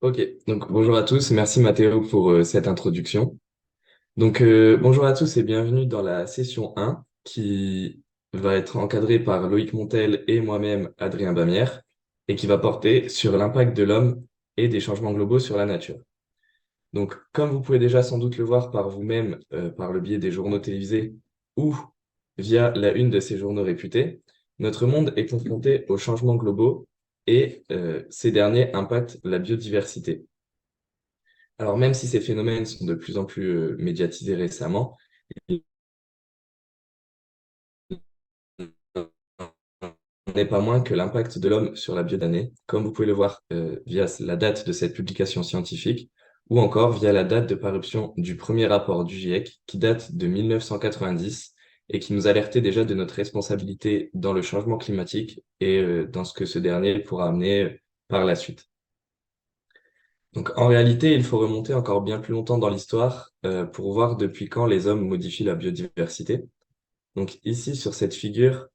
Ok, donc bonjour à tous, merci Mathéo pour cette introduction. Bonjour à tous et bienvenue dans la session 1 qui va être encadrée par Loïc Montel et moi-même Adrien Bamière et qui va porter sur l'impact de l'homme et des changements globaux sur la nature. Donc comme vous pouvez déjà sans doute le voir par vous-même par le biais des journaux télévisés ou via la une de ces journaux réputés, notre monde est confronté aux changements globaux et ces derniers impactent la biodiversité. Alors même si ces phénomènes sont de plus en plus médiatisés récemment, il n'est pas moins que l'impact de l'homme sur la biodannée, comme vous pouvez le voir via la date de cette publication scientifique, ou encore via la date de parution du premier rapport du GIEC, qui date de 1990 et qui nous alertait déjà de notre responsabilité dans le changement climatique et dans ce que ce dernier pourra amener par la suite. Donc, en réalité, il faut remonter encore bien plus longtemps dans l'histoire pour voir depuis quand les hommes modifient la biodiversité. Donc, ici, sur cette figure,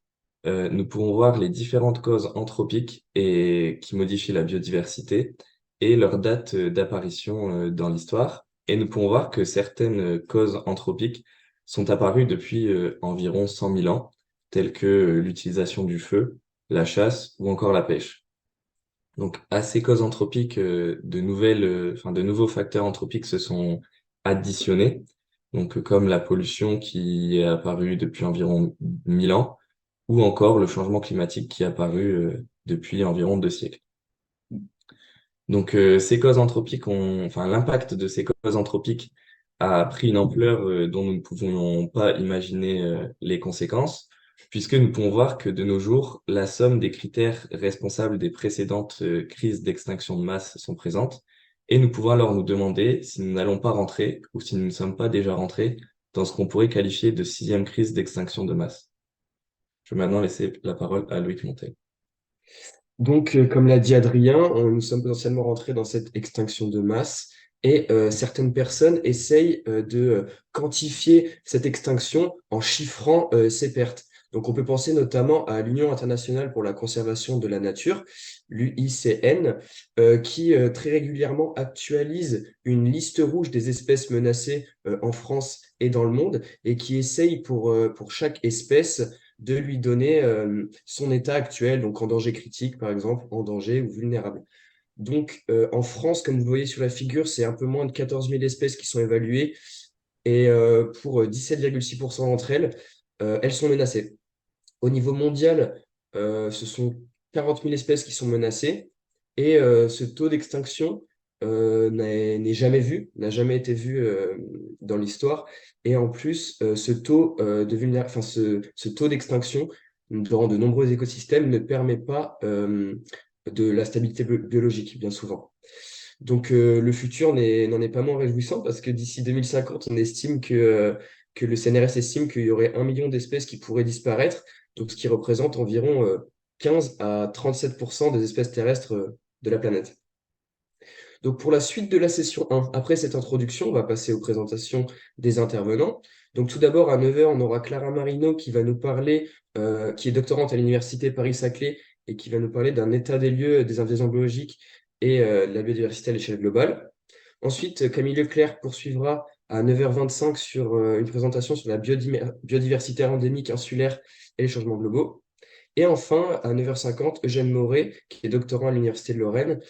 nous pouvons voir les différentes causes anthropiques et qui modifient la biodiversité et leur date d'apparition dans l'histoire. Et nous pouvons voir que certaines causes anthropiques sont apparues depuis environ 100 000 ans, telles que l'utilisation du feu, la chasse ou encore la pêche. Donc, à ces causes anthropiques, de nouveaux facteurs anthropiques se sont additionnés. Comme la pollution qui est apparue depuis environ 1000 ans, ou encore le changement climatique qui est apparu depuis environ 2 siècles. Ces causes anthropiques l'impact de ces causes anthropiques a pris une ampleur dont nous ne pouvions pas imaginer les conséquences, puisque nous pouvons voir que de nos jours, la somme des critères responsables des précédentes crises d'extinction de masse sont présentes, et nous pouvons alors nous demander si nous n'allons pas rentrer, ou si nous ne sommes pas déjà rentrés, dans ce qu'on pourrait qualifier de sixième crise d'extinction de masse. Je vais maintenant laisser la parole à Loïc Montel. Comme l'a dit Adrien, nous sommes potentiellement rentrés dans cette extinction de masse et certaines personnes essayent de quantifier cette extinction en chiffrant ces pertes. Donc, on peut penser notamment à l'Union internationale pour la conservation de la nature, l'UICN, qui très régulièrement actualise une liste rouge des espèces menacées en France et dans le monde et qui essaye pour chaque espèce de lui donner son état actuel, donc en danger critique, par exemple, en danger ou vulnérable. En France, comme vous voyez sur la figure, c'est un peu moins de 14 000 espèces qui sont évaluées, et pour 17,6% d'entre elles, elles sont menacées. Au niveau mondial, ce sont 40 000 espèces qui sont menacées, et ce taux d'extinction n'est jamais vu, n'a jamais été vu dans l'histoire. Et en plus, ce taux d'extinction dans de nombreux écosystèmes ne permet pas de la stabilité biologique, bien souvent. Le futur n'en est pas moins réjouissant parce que d'ici 2050, on estime que le CNRS estime qu'il y aurait 1 million d'espèces qui pourraient disparaître, donc ce qui représente environ 15 à 37% des espèces terrestres de la planète. Donc pour la suite de la session 1, après cette introduction, on va passer aux présentations des intervenants. Donc tout d'abord, à 9 heures, on aura Clara Marino qui va nous parler, qui est doctorante à l'Université Paris-Saclay et qui va nous parler d'un état des lieux des invasions biologiques et de la biodiversité à l'échelle globale. Ensuite, Camille Leclerc poursuivra à 9h25 sur une présentation sur la biodiversité endémique insulaire et les changements globaux. Et enfin, à 9h50, Eugène Moret, qui est doctorant à l'Université de Lorraine,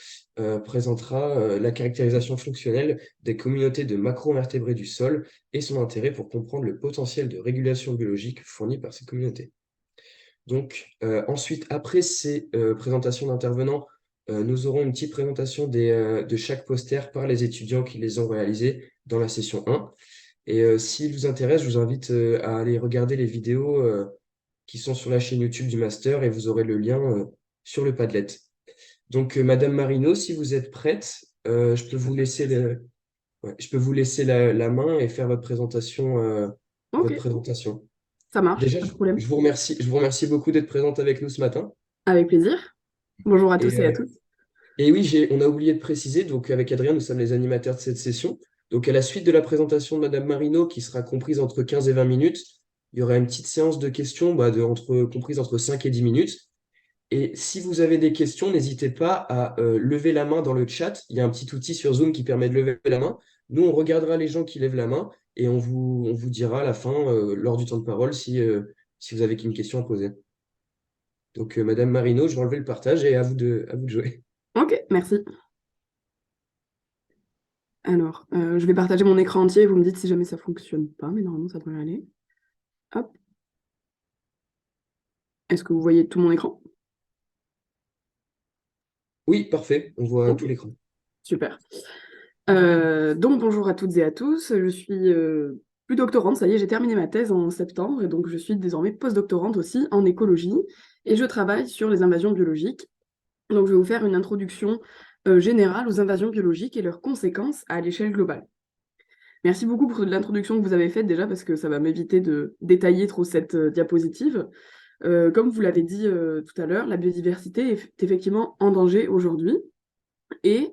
présentera la caractérisation fonctionnelle des communautés de macroinvertébrés du sol et son intérêt pour comprendre le potentiel de régulation biologique fourni par ces communautés. Ensuite, après ces présentations d'intervenants, nous aurons une petite présentation de chaque poster par les étudiants qui les ont réalisés dans la session 1. Et s'il vous intéresse, je vous invite à aller regarder les vidéos qui sont sur la chaîne YouTube du master et vous aurez le lien sur le Padlet. Madame Marino, si vous êtes prête, je peux vous laisser je peux vous laisser la main et faire Ok, votre présentation. ça marche, Déjà, pas de problème. je vous remercie beaucoup d'être présente avec nous ce matin. Avec plaisir. Bonjour à Et, tous et à toutes. oui, on a oublié de préciser, donc avec Adrien, nous sommes les animateurs de cette session. Donc à la suite de la présentation de Madame Marino, qui sera comprise entre 15 et 20 minutes, il y aura une petite séance de questions comprise entre 5 et 10 minutes. Et si vous avez des questions, n'hésitez pas à lever la main dans le chat. Il y a un petit outil sur Zoom qui permet de lever la main. Nous, on regardera les gens qui lèvent la main et on vous dira à la fin, lors du temps de parole, si vous avez une question à poser. Donc, Madame Marino, je vais enlever le partage et à vous de jouer. Ok, merci. Alors, je vais partager mon écran entier et vous me dites si jamais ça fonctionne pas, mais normalement ça devrait aller. Hop. Est-ce que vous voyez tout mon écran? Oui, parfait. On voit Ok, tout l'écran. super. Donc bonjour à toutes et à tous, je suis plus doctorante, ça y est, j'ai terminé ma thèse en septembre et donc je suis désormais postdoctorante aussi en écologie et je travaille sur les invasions biologiques. Donc je vais vous faire une introduction générale aux invasions biologiques et leurs conséquences à l'échelle globale. Merci beaucoup pour l'introduction que vous avez faite déjà parce que ça va m'éviter de détailler trop cette diapositive. Comme vous l'avez dit tout à l'heure, la biodiversité est effectivement en danger aujourd'hui et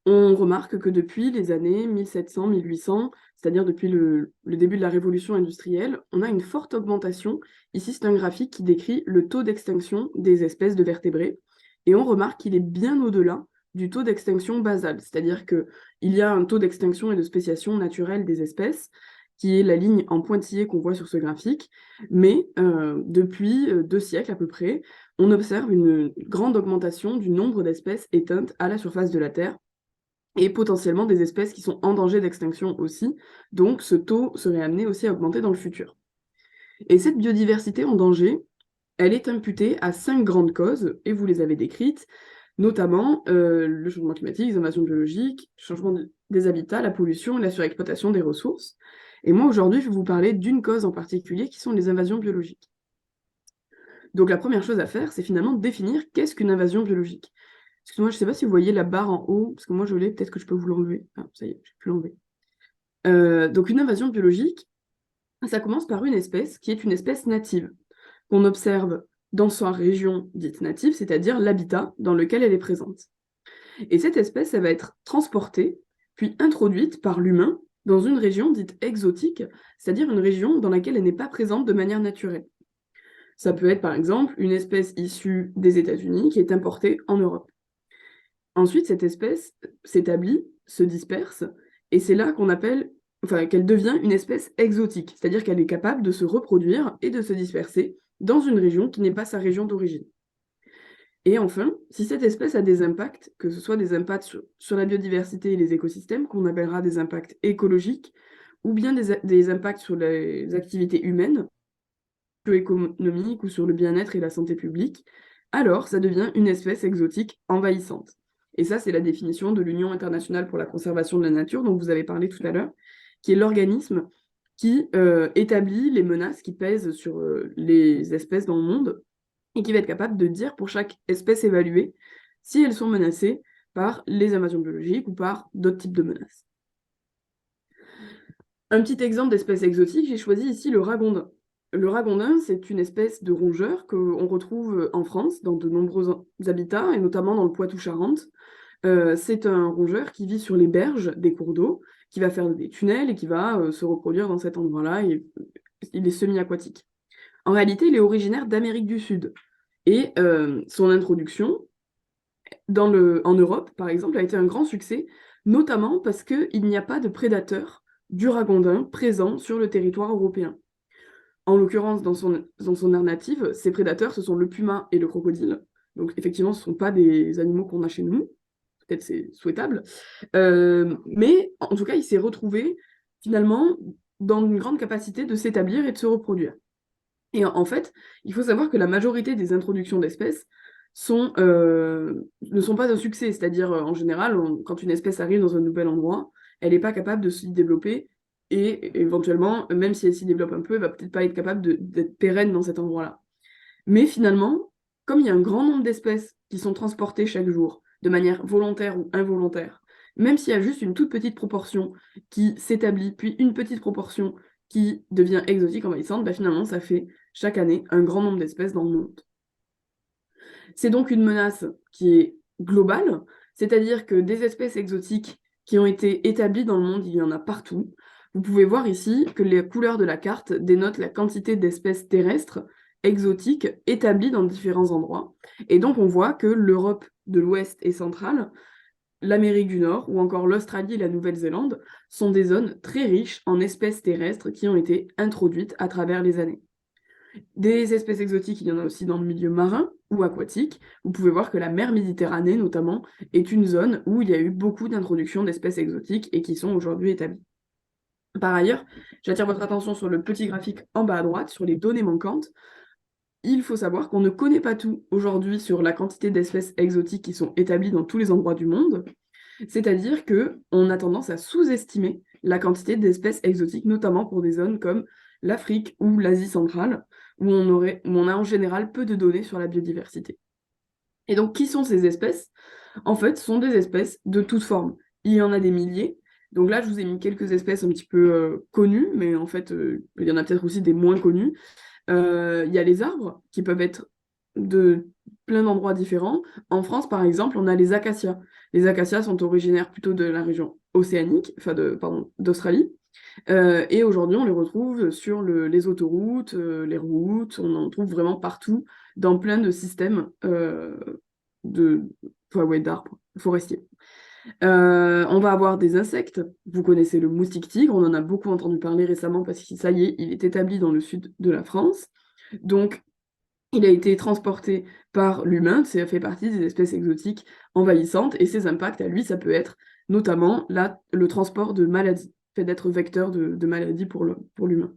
on remarque que depuis les années 1700-1800, c'est-à-dire depuis le début de la révolution industrielle, on a une forte augmentation. Ici, c'est un graphique qui décrit le taux d'extinction des espèces de vertébrés. Et on remarque qu'il est bien au-delà du taux d'extinction basal, c'est-à-dire qu'il y a un taux d'extinction et de spéciation naturelle des espèces, qui est la ligne en pointillé qu'on voit sur ce graphique. Mais depuis 2 siècles à peu près, on observe une grande augmentation du nombre d'espèces éteintes à la surface de la Terre et potentiellement des espèces qui sont en danger d'extinction aussi. Donc ce taux serait amené aussi à augmenter dans le futur. Et cette biodiversité en danger, elle est imputée à 5 grandes causes, et vous les avez décrites, notamment le changement climatique, les invasions biologiques, le changement des habitats, la pollution et la surexploitation des ressources. Et moi aujourd'hui, je vais vous parler d'une cause en particulier qui sont les invasions biologiques. Donc la première chose à faire, c'est finalement définir qu'est-ce qu'une invasion biologique. Excusez-moi, je ne sais pas si vous voyez la barre en haut, parce que moi je l'ai, peut-être que je peux vous l'enlever. Ah, ça y est, je peux l'enlever. Donc une invasion biologique, ça commence par une espèce qui est une espèce native, qu'on observe dans sa région dite native, c'est-à-dire l'habitat dans lequel elle est présente. Et cette espèce, elle va être transportée, puis introduite par l'humain dans une région dite exotique, c'est-à-dire une région dans laquelle elle n'est pas présente de manière naturelle. Ça peut être par exemple une espèce issue des États-Unis qui est importée en Europe. Ensuite, cette espèce s'établit, se disperse, et c'est là qu'elle devient une espèce exotique, c'est-à-dire qu'elle est capable de se reproduire et de se disperser dans une région qui n'est pas sa région d'origine. Et enfin, si cette espèce a des impacts, que ce soit des impacts sur la biodiversité et les écosystèmes, qu'on appellera des impacts écologiques, ou bien des impacts sur les activités humaines, économiques ou sur le bien-être et la santé publique, alors ça devient une espèce exotique envahissante. Et ça, c'est la définition de l'Union internationale pour la conservation de la nature, dont vous avez parlé tout à l'heure, qui est l'organisme qui établit les menaces qui pèsent sur les espèces dans le monde et qui va être capable de dire pour chaque espèce évaluée si elles sont menacées par les invasions biologiques ou par d'autres types de menaces. Un petit exemple d'espèce exotique, j'ai choisi ici le ragondin. Le ragondin, c'est une espèce de rongeur qu'on retrouve en France, dans de nombreux habitats, et notamment dans le Poitou-Charentes. C'est un rongeur qui vit sur les berges des cours d'eau, qui va faire des tunnels et qui va se reproduire dans cet endroit-là. Il est semi-aquatique. En réalité, il est originaire d'Amérique du Sud. Et son introduction en Europe, par exemple, a été un grand succès, notamment parce qu'il n'y a pas de prédateurs du ragondin présents sur le territoire européen. En l'occurrence, dans son aire native, ces prédateurs, ce sont le puma et le crocodile. Donc effectivement, ce ne sont pas des animaux qu'on a chez nous. Peut-être c'est souhaitable. Mais en tout cas, il s'est retrouvé finalement dans une grande capacité de s'établir et de se reproduire. Et en fait, il faut savoir que la majorité des introductions d'espèces ne sont pas un succès. C'est-à-dire, en général, quand une espèce arrive dans un nouvel endroit, elle n'est pas capable de s'y développer et éventuellement, même si elle s'y développe un peu, elle va peut-être pas être capable d'être pérenne dans cet endroit-là. Mais finalement, comme il y a un grand nombre d'espèces qui sont transportées chaque jour, de manière volontaire ou involontaire, même s'il y a juste une toute petite proportion qui s'établit, puis une petite proportion qui devient exotique, envahissante, bah finalement, ça fait chaque année un grand nombre d'espèces dans le monde. C'est donc une menace qui est globale, c'est-à-dire que des espèces exotiques qui ont été établies dans le monde, il y en a partout. Vous pouvez voir ici que les couleurs de la carte dénotent la quantité d'espèces terrestres exotiques établis dans différents endroits. Et donc, on voit que l'Europe de l'Ouest et centrale, l'Amérique du Nord ou encore l'Australie et la Nouvelle-Zélande sont des zones très riches en espèces terrestres qui ont été introduites à travers les années. Des espèces exotiques, il y en a aussi dans le milieu marin ou aquatique. Vous pouvez voir que la mer Méditerranée, notamment, est une zone où il y a eu beaucoup d'introductions d'espèces exotiques et qui sont aujourd'hui établies. Par ailleurs, j'attire votre attention sur le petit graphique en bas à droite, sur les données manquantes. Il faut savoir qu'on ne connaît pas tout aujourd'hui sur la quantité d'espèces exotiques qui sont établies dans tous les endroits du monde. C'est-à-dire qu'on a tendance à sous-estimer la quantité d'espèces exotiques, notamment pour des zones comme l'Afrique ou l'Asie centrale, où on a en général peu de données sur la biodiversité. Et donc, qui sont ces espèces? En fait, ce sont des espèces de toutes formes. Il y en a des milliers. Donc là, je vous ai mis quelques espèces un petit peu connues, mais en fait, il y en a peut-être aussi des moins connues. Il y a les arbres, qui peuvent être de plein d'endroits différents. En France, par exemple, on a les acacias. Les acacias sont originaires plutôt de la région océanique, d'Australie. Et aujourd'hui, on les retrouve sur les autoroutes, les routes, on en trouve vraiment partout, dans plein de systèmes d'arbres forestiers. On va avoir des insectes. Vous connaissez le moustique tigre, on en a beaucoup entendu parler récemment parce que ça y est, il est établi dans le sud de la France. Donc, il a été transporté par l'humain, ça fait partie des espèces exotiques envahissantes, et ses impacts à lui, ça peut être notamment le transport de maladies, fait d'être vecteur de maladies pour l'humain.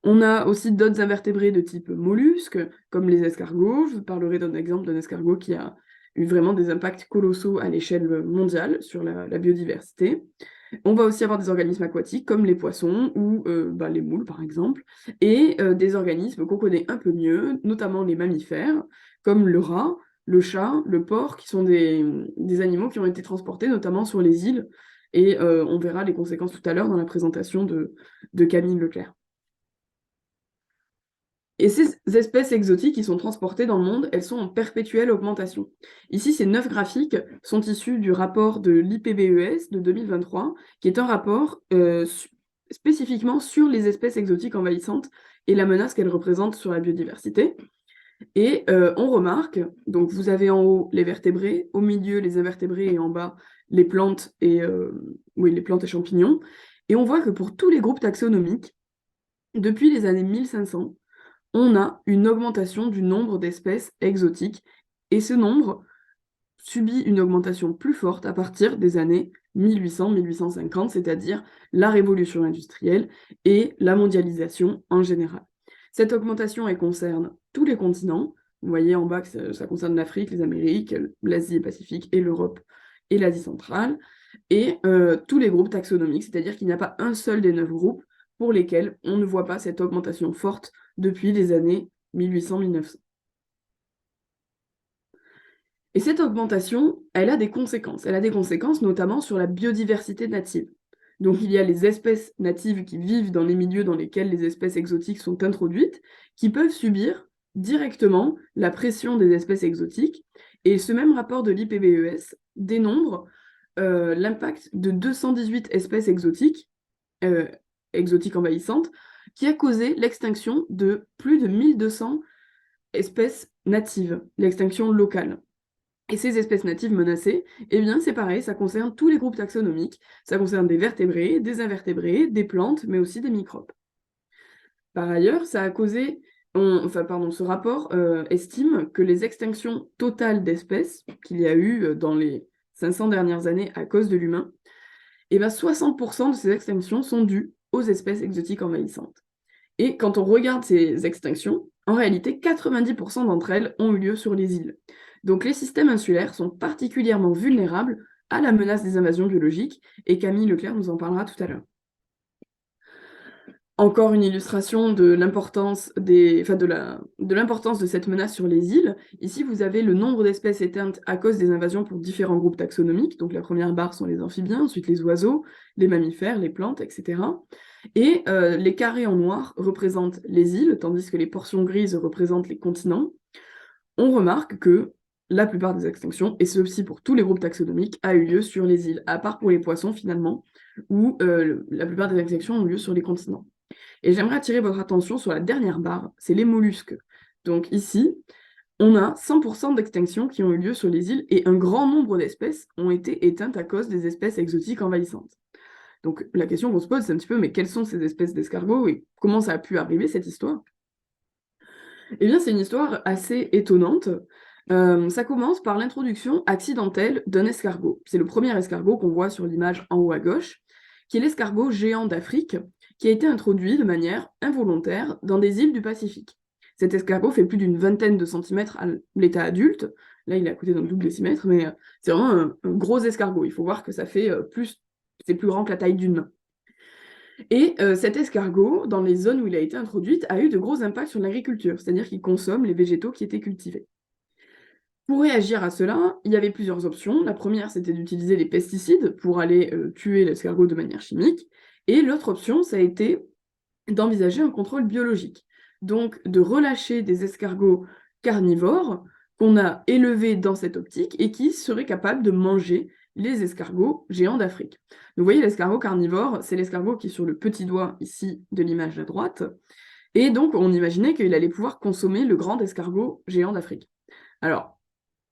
On a aussi d'autres invertébrés de type mollusques, comme les escargots. Je vous parlerai d'un exemple d'un escargot qui a eu vraiment des impacts colossaux à l'échelle mondiale sur la biodiversité. On va aussi avoir des organismes aquatiques comme les poissons ou les moules par exemple, et des organismes qu'on connaît un peu mieux, notamment les mammifères, comme le rat, le chat, le porc, qui sont des animaux qui ont été transportés notamment sur les îles, et on verra les conséquences tout à l'heure dans la présentation de Camille Leclerc. Et ces espèces exotiques qui sont transportées dans le monde, elles sont en perpétuelle augmentation. Ici, ces 9 graphiques sont issus du rapport de l'IPBES de 2023, qui est un rapport spécifiquement sur les espèces exotiques envahissantes et la menace qu'elles représentent sur la biodiversité. Et on remarque, donc vous avez en haut les vertébrés, au milieu les invertébrés et en bas les plantes et champignons. Et on voit que pour tous les groupes taxonomiques, depuis les années 1500, on a une augmentation du nombre d'espèces exotiques, et ce nombre subit une augmentation plus forte à partir des années 1800-1850, c'est-à-dire la révolution industrielle et la mondialisation en général. Cette augmentation, elle concerne tous les continents. Vous voyez en bas que ça concerne l'Afrique, les Amériques, l'Asie et Pacifique, et l'Europe et l'Asie centrale, et tous les groupes taxonomiques, c'est-à-dire qu'il n'y a pas un seul des 9 groupes pour lesquels on ne voit pas cette augmentation forte depuis les années 1800-1900. Et cette augmentation, elle a des conséquences. Elle a des conséquences notamment sur la biodiversité native. Donc il y a les espèces natives qui vivent dans les milieux dans lesquels les espèces exotiques sont introduites, qui peuvent subir directement la pression des espèces exotiques. Et ce même rapport de l'IPBES dénombre l'impact de 218 espèces exotiques envahissantes, qui a causé l'extinction de plus de 1200 espèces natives, l'extinction locale. Et ces espèces natives menacées, eh bien c'est pareil, ça concerne tous les groupes taxonomiques, ça concerne des vertébrés, des invertébrés, des plantes, mais aussi des microbes. Par ailleurs, ça a causé, ce rapport estime que les extinctions totales d'espèces qu'il y a eu dans les 500 dernières années à cause de l'humain, eh bien 60% de ces extinctions sont dues aux espèces exotiques envahissantes. Et quand on regarde ces extinctions, en réalité, 90% d'entre elles ont eu lieu sur les îles. Donc les systèmes insulaires sont particulièrement vulnérables à la menace des invasions biologiques, et Camille Leclerc nous en parlera tout à l'heure. Encore une illustration de l'importance de cette menace sur les îles. Ici, vous avez le nombre d'espèces éteintes à cause des invasions pour différents groupes taxonomiques. Donc la première barre sont les amphibiens, ensuite les oiseaux, les mammifères, les plantes, etc. Et les carrés en noir représentent les îles, tandis que les portions grises représentent les continents. On remarque que la plupart des extinctions, et ceci pour tous les groupes taxonomiques, a eu lieu sur les îles, à part pour les poissons finalement, où la plupart des extinctions ont lieu sur les continents. Et j'aimerais attirer votre attention sur la dernière barre, c'est les mollusques. Donc ici, on a 100% d'extinctions qui ont eu lieu sur les îles et un grand nombre d'espèces ont été éteintes à cause des espèces exotiques envahissantes. Donc la question qu'on se pose, c'est un petit peu, mais quelles sont ces espèces d'escargots et comment ça a pu arriver, cette histoire? Eh bien, c'est une histoire assez étonnante. Ça commence par l'introduction accidentelle d'un escargot. C'est le premier escargot qu'on voit sur l'image en haut à gauche, qui est l'escargot géant d'Afrique, qui a été introduit de manière involontaire dans des îles du Pacifique. Cet escargot fait plus d'une vingtaine de centimètres à l'état adulte. Là, il est à côté d'un double décimètre, mais c'est vraiment un gros escargot. Il faut voir que ça fait c'est plus grand que la taille d'une main. Et cet escargot, dans les zones où il a été introduit, a eu de gros impacts sur l'agriculture, c'est-à-dire qu'il consomme les végétaux qui étaient cultivés. Pour réagir à cela, il y avait plusieurs options. La première, c'était d'utiliser des pesticides pour aller tuer l'escargot de manière chimique. Et l'autre option, ça a été d'envisager un contrôle biologique. Donc, de relâcher des escargots carnivores qu'on a élevés dans cette optique et qui seraient capables de manger les escargots géants d'Afrique. Donc, vous voyez, l'escargot carnivore, c'est l'escargot qui est sur le petit doigt ici de l'image à droite. Et donc, on imaginait qu'il allait pouvoir consommer le grand escargot géant d'Afrique. Alors,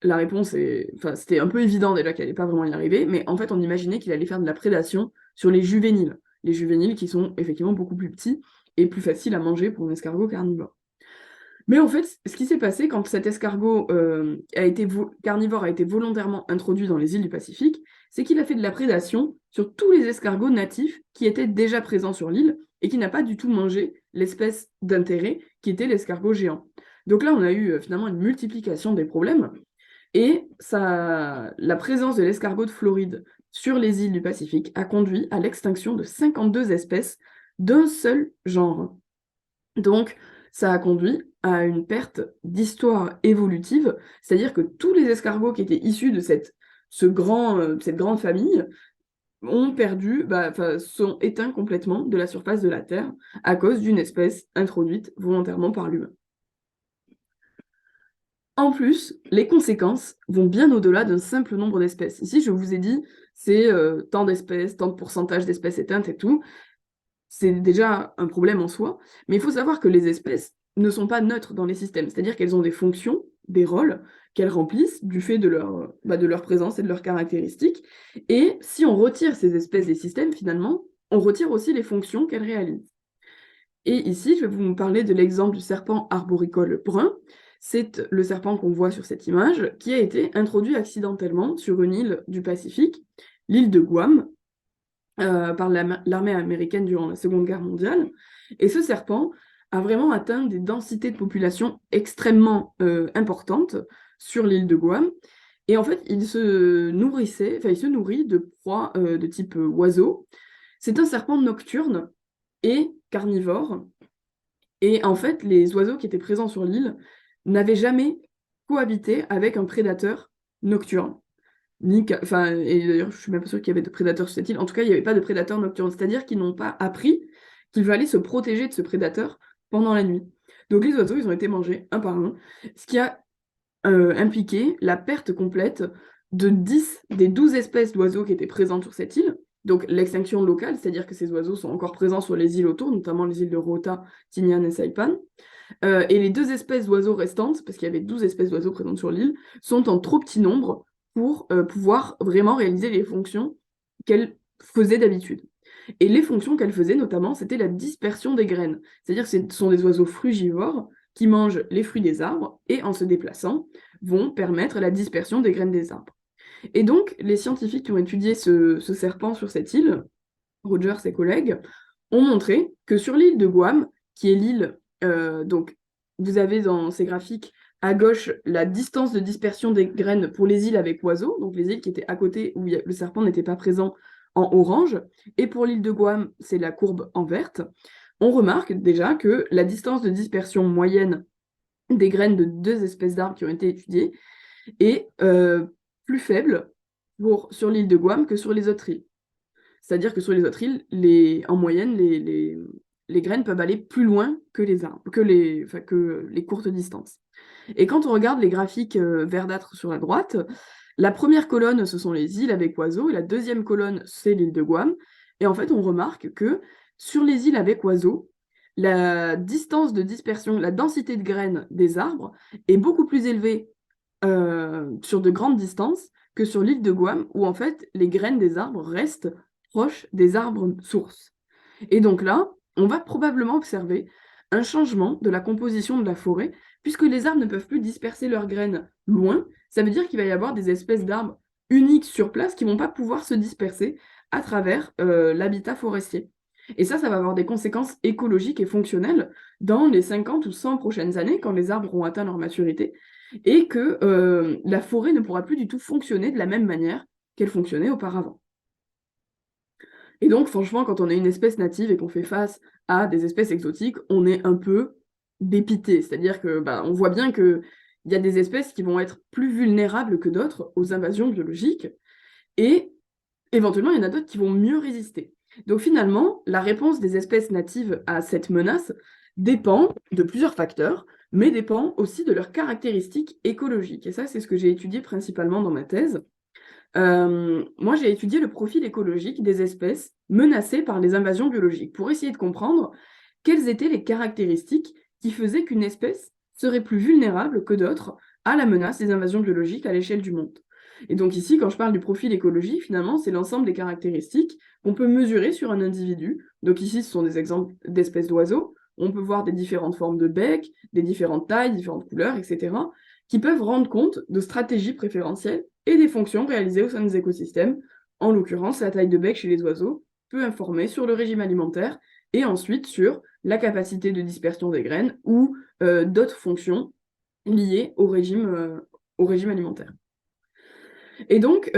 la réponse est... Enfin, c'était un peu évident déjà qu'il n'allait pas vraiment y arriver, mais en fait, on imaginait qu'il allait faire de la prédation sur les juvéniles. Les juvéniles qui sont effectivement beaucoup plus petits et plus faciles à manger pour un escargot carnivore. Mais en fait, ce qui s'est passé quand cet escargot carnivore a été volontairement introduit dans les îles du Pacifique, c'est qu'il a fait de la prédation sur tous les escargots natifs qui étaient déjà présents sur l'île et qui n'a pas du tout mangé l'espèce d'intérêt qui était l'escargot géant. Donc là, on a eu finalement une multiplication des problèmes et la présence de l'escargot de Floride sur les îles du Pacifique a conduit à l'extinction de 52 espèces d'un seul genre. Donc, ça a conduit à une perte d'histoire évolutive, c'est-à-dire que tous les escargots qui étaient issus de cette grande famille sont éteints complètement de la surface de la Terre à cause d'une espèce introduite volontairement par l'humain. En plus, les conséquences vont bien au-delà d'un simple nombre d'espèces. Ici, je vous ai dit, c'est tant d'espèces, tant de pourcentage d'espèces éteintes et tout. C'est déjà un problème en soi, mais il faut savoir que les espèces ne sont pas neutres dans les systèmes, c'est-à-dire qu'elles ont des fonctions, des rôles qu'elles remplissent du fait de leur présence et de leurs caractéristiques. Et si on retire ces espèces des systèmes, finalement, on retire aussi les fonctions qu'elles réalisent. Et ici, je vais vous parler de l'exemple du serpent arboricole brun. C'est le serpent qu'on voit sur cette image, qui a été introduit accidentellement sur une île du Pacifique, l'île de Guam, par l'armée américaine durant la Seconde Guerre mondiale. Et ce serpent a vraiment atteint des densités de population extrêmement importantes sur l'île de Guam. Et en fait, il se nourrit de proies de type oiseau. C'est un serpent nocturne et carnivore. Et en fait, les oiseaux qui étaient présents sur l'île n'avaient jamais cohabité avec un prédateur nocturne. Et d'ailleurs, je suis même pas sûre qu'il y avait de prédateurs sur cette île. En tout cas, il n'y avait pas de prédateurs nocturnes. C'est-à-dire qu'ils n'ont pas appris qu'il fallait se protéger de ce prédateur pendant la nuit. Donc les oiseaux, ils ont été mangés un par un, ce qui a impliqué la perte complète de 10 des 12 espèces d'oiseaux qui étaient présentes sur cette île. Donc l'extinction locale, c'est-à-dire que ces oiseaux sont encore présents sur les îles autour, notamment les îles de Rota, Tinian et Saipan. Et les 2 espèces d'oiseaux restantes, parce qu'il y avait 12 espèces d'oiseaux présentes sur l'île, sont en trop petit nombre pour pouvoir vraiment réaliser les fonctions qu'elles faisaient d'habitude. Et les fonctions qu'elles faisaient notamment, c'était la dispersion des graines. C'est-à-dire que ce sont des oiseaux frugivores qui mangent les fruits des arbres et en se déplaçant vont permettre la dispersion des graines des arbres. Et donc, les scientifiques qui ont étudié ce serpent sur cette île, Rogers et ses collègues, ont montré que sur l'île de Guam, qui est l'île, donc vous avez dans ces graphiques à gauche la distance de dispersion des graines pour les îles avec oiseaux, donc les îles qui étaient à côté où le serpent n'était pas présent en orange, et pour l'île de Guam, c'est la courbe en verte. On remarque déjà que la distance de dispersion moyenne des graines de 2 espèces d'arbres qui ont été étudiées est plus faible sur l'île de Guam que sur les autres îles. C'est-à-dire que sur les autres îles, en moyenne, les graines peuvent aller plus loin que les arbres, que les courtes distances. Et quand on regarde les graphiques verdâtres sur la droite, la première colonne, ce sont les îles avec oiseaux, et la deuxième colonne, c'est l'île de Guam. Et en fait, on remarque que sur les îles avec oiseaux, la distance de dispersion, la densité de graines des arbres est beaucoup plus élevée sur de grandes distances que sur l'île de Guam, où en fait les graines des arbres restent proches des arbres sources. Et donc là, on va probablement observer un changement de la composition de la forêt, puisque les arbres ne peuvent plus disperser leurs graines loin. Ça veut dire qu'il va y avoir des espèces d'arbres uniques sur place qui ne vont pas pouvoir se disperser à travers l'habitat forestier. Et ça va avoir des conséquences écologiques et fonctionnelles dans les 50 ou 100 prochaines années, quand les arbres auront atteint leur maturité, et que la forêt ne pourra plus du tout fonctionner de la même manière qu'elle fonctionnait auparavant. Et donc, franchement, quand on est une espèce native et qu'on fait face à des espèces exotiques, on est un peu dépité. C'est-à-dire que on voit bien qu'il y a des espèces qui vont être plus vulnérables que d'autres aux invasions biologiques, et éventuellement, il y en a d'autres qui vont mieux résister. Donc finalement, la réponse des espèces natives à cette menace dépend de plusieurs facteurs, mais dépend aussi de leurs caractéristiques écologiques. Et ça, c'est ce que j'ai étudié principalement dans ma thèse. Moi, j'ai étudié le profil écologique des espèces menacées par les invasions biologiques pour essayer de comprendre quelles étaient les caractéristiques qui faisaient qu'une espèce serait plus vulnérable que d'autres à la menace des invasions biologiques à l'échelle du monde. Et donc ici, quand je parle du profil écologique, finalement, c'est l'ensemble des caractéristiques qu'on peut mesurer sur un individu. Donc ici, ce sont des exemples d'espèces d'oiseaux. On peut voir des différentes formes de bec, des différentes tailles, différentes couleurs, etc., qui peuvent rendre compte de stratégies préférentielles et des fonctions réalisées au sein des écosystèmes. En l'occurrence, la taille de bec chez les oiseaux peut informer sur le régime alimentaire et ensuite sur la capacité de dispersion des graines ou d'autres fonctions liées au régime alimentaire. Et donc,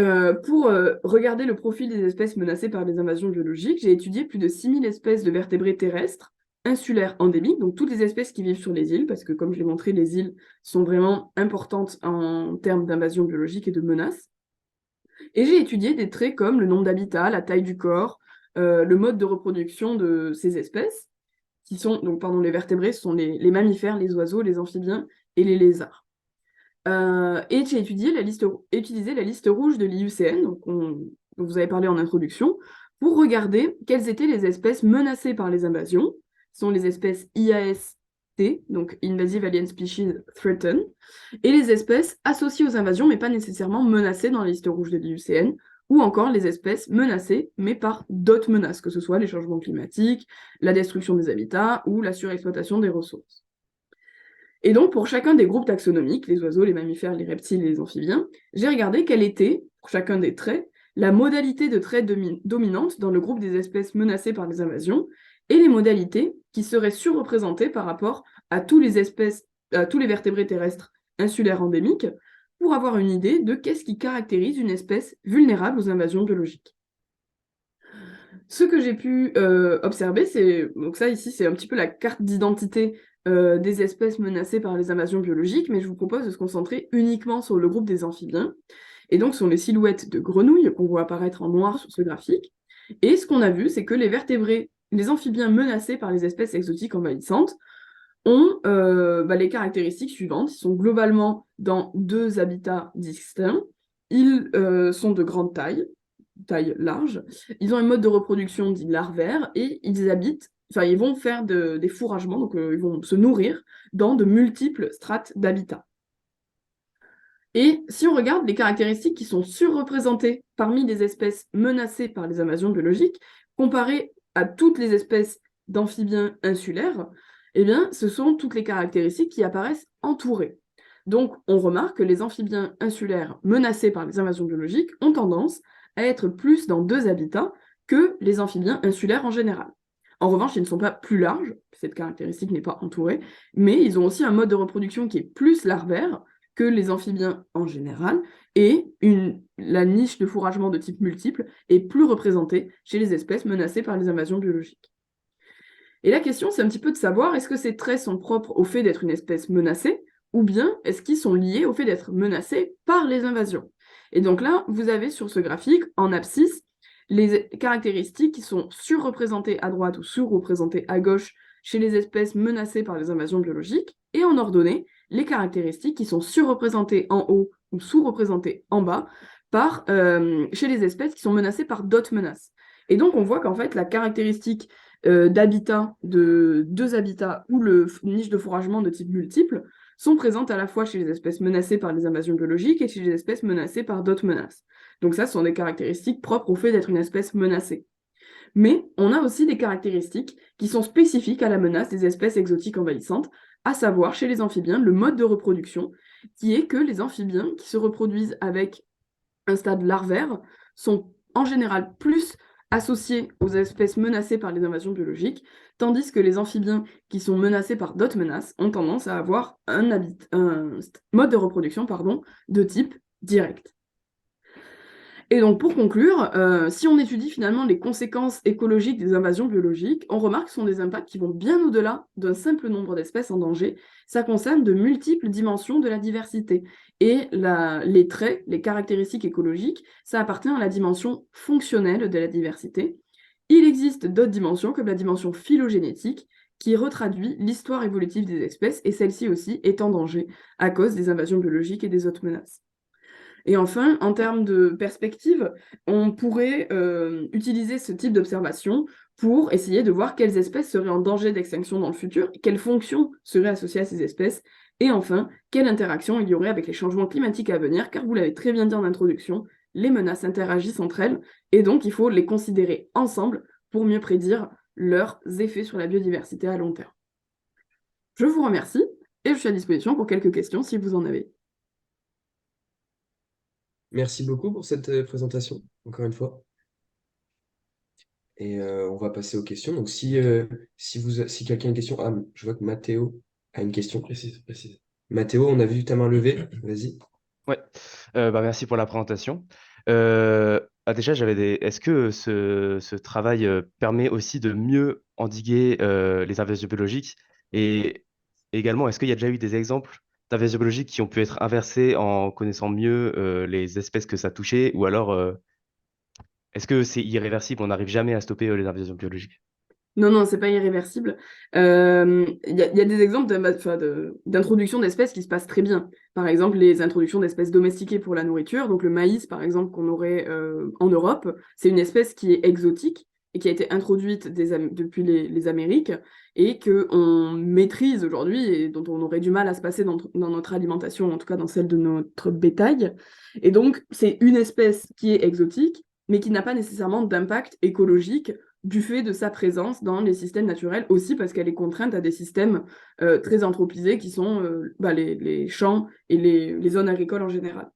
pour regarder le profil des espèces menacées par les invasions biologiques, j'ai étudié plus de 6000 espèces de vertébrés terrestres, insulaires endémiques, donc toutes les espèces qui vivent sur les îles, parce que comme je l'ai montré, les îles sont vraiment importantes en termes d'invasion biologique et de menaces. Et j'ai étudié des traits comme le nombre d'habitats, la taille du corps, le mode de reproduction de ces espèces, qui sont, donc pardon, les vertébrés, ce sont les mammifères, les oiseaux, les amphibiens et les lézards. Et j'ai utilisé la liste rouge de l'IUCN, dont vous avez parlé en introduction, pour regarder quelles étaient les espèces menacées par les invasions. Ce sont les espèces IAS-T, donc Invasive Alien Species Threatened, et les espèces associées aux invasions, mais pas nécessairement menacées dans la liste rouge de l'IUCN, ou encore les espèces menacées, mais par d'autres menaces, que ce soit les changements climatiques, la destruction des habitats ou la surexploitation des ressources. Et donc, pour chacun des groupes taxonomiques, les oiseaux, les mammifères, les reptiles et les amphibiens, j'ai regardé quelle était, pour chacun des traits, la modalité de trait dominante dans le groupe des espèces menacées par les invasions, et les modalités qui seraient surreprésentées par rapport à tous les vertébrés terrestres insulaires endémiques, pour avoir une idée de qu'est-ce qui caractérise une espèce vulnérable aux invasions biologiques. Ce que j'ai pu observer, donc ça ici, c'est un petit peu la carte d'identité des espèces menacées par les invasions biologiques, mais je vous propose de se concentrer uniquement sur le groupe des amphibiens. Et donc, ce sont les silhouettes de grenouilles qu'on voit apparaître en noir sur ce graphique. Et ce qu'on a vu, c'est que les amphibiens menacés par les espèces exotiques envahissantes ont les caractéristiques suivantes. Ils sont globalement dans 2 habitats distincts. Ils sont de grande taille large. Ils ont un mode de reproduction dit larvaire et ils vont faire des fourragements, donc ils vont se nourrir dans de multiples strates d'habitat. Et si on regarde les caractéristiques qui sont surreprésentées parmi les espèces menacées par les invasions biologiques, comparées à toutes les espèces d'amphibiens insulaires, eh bien, ce sont toutes les caractéristiques qui apparaissent entourées. Donc, on remarque que les amphibiens insulaires menacés par les invasions biologiques ont tendance à être plus dans 2 habitats que les amphibiens insulaires en général. En revanche, ils ne sont pas plus larges, cette caractéristique n'est pas entourée, mais ils ont aussi un mode de reproduction qui est plus larvaire que les amphibiens en général, et la niche de fourragement de type multiple est plus représentée chez les espèces menacées par les invasions biologiques. Et la question, c'est un petit peu de savoir, est-ce que ces traits sont propres au fait d'être une espèce menacée, ou bien est-ce qu'ils sont liés au fait d'être menacés par les invasions? Et donc là, vous avez sur ce graphique, en abscisse, les caractéristiques qui sont surreprésentées à droite ou surreprésentées à gauche chez les espèces menacées par les invasions biologiques, et en ordonnée, les caractéristiques qui sont surreprésentées en haut ou sous-représentées en bas chez les espèces qui sont menacées par d'autres menaces. Et donc on voit qu'en fait la caractéristique d'habitats, de deux habitats ou le niche de fourragement de type multiple sont présentes à la fois chez les espèces menacées par les invasions biologiques et chez les espèces menacées par d'autres menaces. Donc ça, ce sont des caractéristiques propres au fait d'être une espèce menacée. Mais on a aussi des caractéristiques qui sont spécifiques à la menace des espèces exotiques envahissantes, à savoir chez les amphibiens le mode de reproduction, qui est que les amphibiens qui se reproduisent avec un stade larvaire sont en général plus associés aux espèces menacées par les invasions biologiques, tandis que les amphibiens qui sont menacés par d'autres menaces ont tendance à avoir un mode de reproduction de type direct. Et donc, pour conclure, si on étudie finalement les conséquences écologiques des invasions biologiques, on remarque que ce sont des impacts qui vont bien au-delà d'un simple nombre d'espèces en danger. Ça concerne de multiples dimensions de la diversité. Et les traits, les caractéristiques écologiques, ça appartient à la dimension fonctionnelle de la diversité. Il existe d'autres dimensions, comme la dimension phylogénétique, qui retraduit l'histoire évolutive des espèces, et celle-ci aussi est en danger à cause des invasions biologiques et des autres menaces. Et enfin, en termes de perspective, on pourrait utiliser ce type d'observation pour essayer de voir quelles espèces seraient en danger d'extinction dans le futur, quelles fonctions seraient associées à ces espèces, et enfin, quelle interaction il y aurait avec les changements climatiques à venir, car vous l'avez très bien dit en introduction, les menaces interagissent entre elles, et donc il faut les considérer ensemble pour mieux prédire leurs effets sur la biodiversité à long terme. Je vous remercie, et je suis à disposition pour quelques questions si vous en avez. Merci beaucoup pour cette présentation, encore une fois. Et on va passer aux questions. Donc, si quelqu'un a une question, ah, je vois que Mathéo a une question. Précise, précise. Mathéo, on a vu ta main levée. Vas-y. Ouais, merci pour la présentation. Déjà, est-ce que ce travail permet aussi de mieux endiguer les invasions biologiques? Et également, est-ce qu'il y a déjà eu des exemples d'invasions biologiques qui ont pu être inversées en connaissant mieux les espèces que ça touchait? Ou alors, est-ce que c'est irréversible? On n'arrive jamais à stopper les invasions biologiques? Non, c'est pas irréversible. Il y a des exemples d'introduction d'espèces qui se passent très bien. Par exemple, les introductions d'espèces domestiquées pour la nourriture. Donc le maïs, par exemple, qu'on aurait en Europe, c'est une espèce qui est exotique et qui a été introduite depuis les Amériques et qu'on maîtrise aujourd'hui et dont on aurait du mal à se passer dans notre alimentation, en tout cas dans celle de notre bétail. Et donc, c'est une espèce qui est exotique, mais qui n'a pas nécessairement d'impact écologique du fait de sa présence dans les systèmes naturels, aussi parce qu'elle est contrainte à des systèmes très anthropisés qui sont les champs et les zones agricoles en général.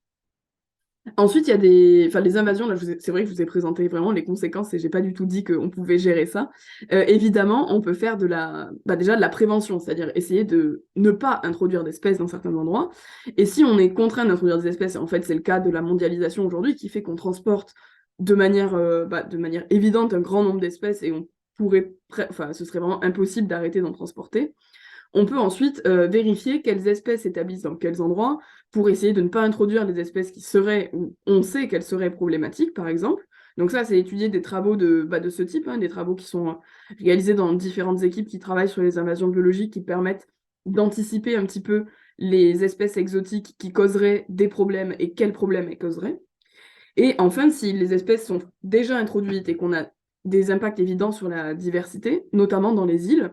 Ensuite, il y a les invasions, là, c'est vrai que je vous ai présenté vraiment les conséquences et j'ai pas du tout dit qu'on pouvait gérer ça. Évidemment, on peut faire déjà de la prévention, c'est-à-dire essayer de ne pas introduire d'espèces dans certains endroits. Et si on est contraint d'introduire des espèces, et en fait c'est le cas de la mondialisation aujourd'hui, qui fait qu'on transporte de manière évidente un grand nombre d'espèces et ce serait vraiment impossible d'arrêter d'en transporter. On peut ensuite vérifier quelles espèces s'établissent dans quels endroits pour essayer de ne pas introduire les espèces qui seraient, ou on sait qu'elles seraient problématiques, par exemple. Donc ça, c'est étudier des travaux de ce type, des travaux qui sont réalisés dans différentes équipes qui travaillent sur les invasions biologiques, qui permettent d'anticiper un petit peu les espèces exotiques qui causeraient des problèmes et quels problèmes elles causeraient. Et enfin, si les espèces sont déjà introduites et qu'on a des impacts évidents sur la diversité, notamment dans les îles,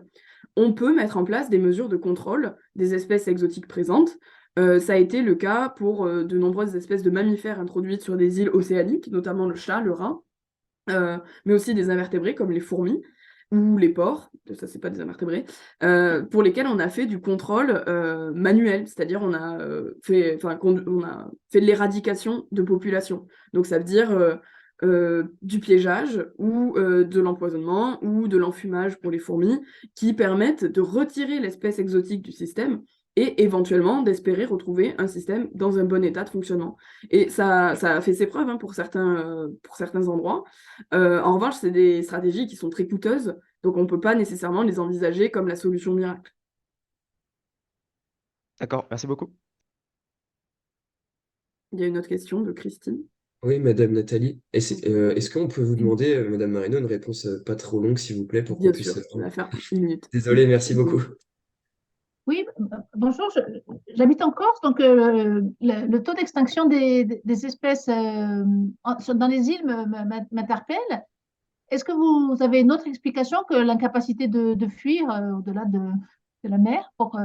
on peut mettre en place des mesures de contrôle des espèces exotiques présentes. Ça a été le cas pour de nombreuses espèces de mammifères introduites sur des îles océaniques, notamment le chat, le rat, mais aussi des invertébrés comme les fourmis ou les porcs, ça c'est pas des invertébrés, pour lesquels on a fait du contrôle manuel, c'est-à-dire on a fait de l'éradication de population. Donc ça veut dire du piégeage ou de l'empoisonnement ou de l'enfumage pour les fourmis qui permettent de retirer l'espèce exotique du système et éventuellement d'espérer retrouver un système dans un bon état de fonctionnement. Et ça a fait ses preuves pour certains endroits. En revanche, c'est des stratégies qui sont très coûteuses, donc on ne peut pas nécessairement les envisager comme la solution miracle. D'accord, merci beaucoup. Il y a une autre question de Christine. Oui, Madame Nathalie. Est-ce qu'on peut vous demander, Madame Marino, une réponse pas trop longue, s'il vous plaît, pour qu'on Bien puisse... sûr, on va faire une minute. Désolé, merci beaucoup. Oui, bonjour, j'habite en Corse, donc le taux d'extinction des espèces dans les îles m'interpelle. est-ce que vous avez une autre explication que l'incapacité de fuir au-delà de la mer pour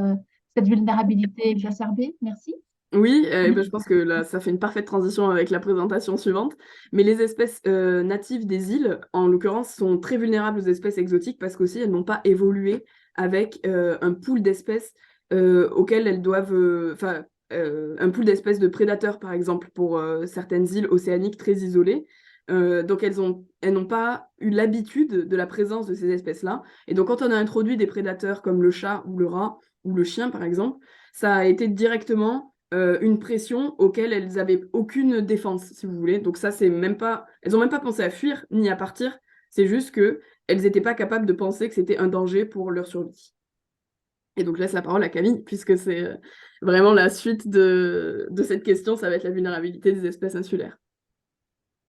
cette vulnérabilité exacerbée? Merci. Oui, ben, je pense que là, ça fait une parfaite transition avec la présentation suivante. Mais les espèces natives des îles, en l'occurrence, sont très vulnérables aux espèces exotiques parce qu'aussi, elles n'ont pas évolué avec un pool d'espèces auxquelles elles doivent... Enfin, un pool d'espèces de prédateurs, par exemple, pour certaines îles océaniques très isolées. Donc, elles n'ont pas eu l'habitude de la présence de ces espèces-là. Et donc, quand on a introduit des prédateurs comme le chat ou le rat ou le chien, par exemple, ça a été directement une pression auquel elles avaient aucune défense, si vous voulez. Donc ça, c'est même pas, elles ont même pas pensé à fuir ni à partir. C'est juste que elles n'étaient pas capables de penser que c'était un danger pour leur survie. Et donc je laisse la parole à Camille, puisque c'est vraiment la suite de cette question, ça va être la vulnérabilité des espèces insulaires.